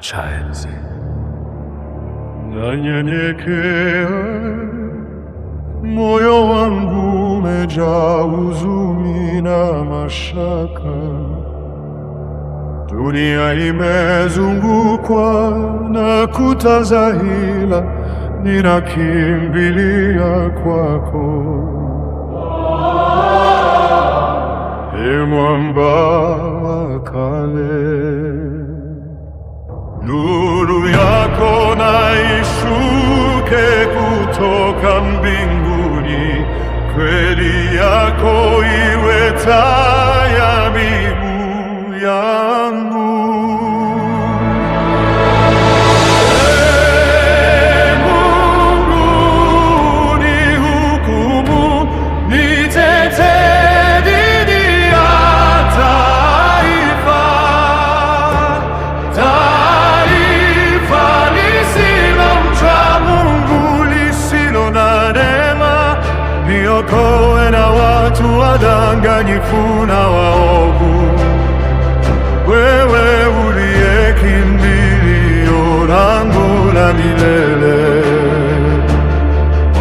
cha enzi. Nanyenyekea, moyo wangu umejaa huzuni na mashaka. Dunia imezungukwa na kuta za hila, ninakimbilia kwako. Ee mwamba wa kale, nuru yako na ishuke kutoka mbinguni, kweli yako iwe taa ya miguu yangu. Niokoe na watu wadanganyifu na waovu, wewe uliye kimbilio langu la milele.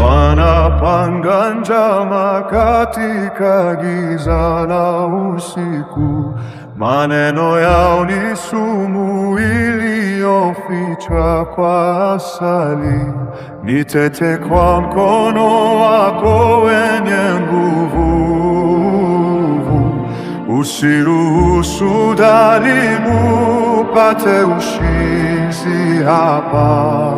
Wanapanga njama katika giza la usiku, maneno yao ni sumu iliyofichwa kwa asali. Nitete kwa mkono wako wenye nguvu, usiruhusu dhalimu pate ushizi hapa.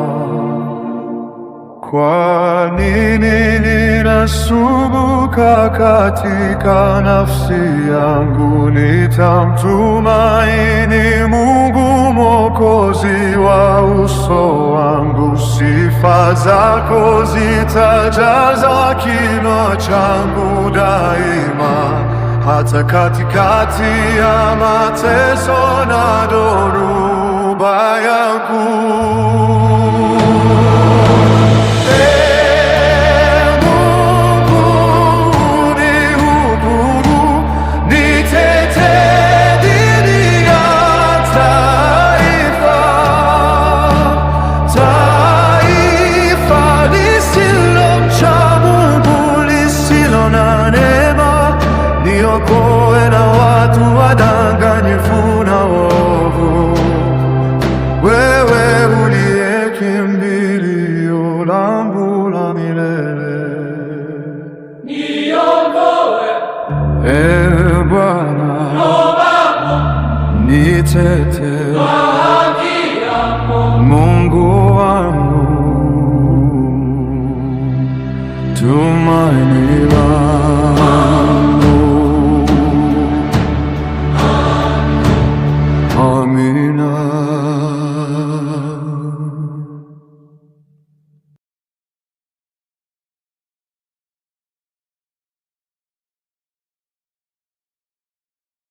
Kwa nini ninasumbuka katika nafsi yangu? Nitamtumaini Mungu Mwokozi wa uso wangu. Sifa zako zitajaza kinywa changu daima, hata katikati ya mateso na dhoruba yangu. Niokoe na watu wadanganyifu na waovu, wewe uliye kimbilio langu la milele. Niokoe, Ee Bwana, nitete kwa haki yako, Mungu wangu, tumaini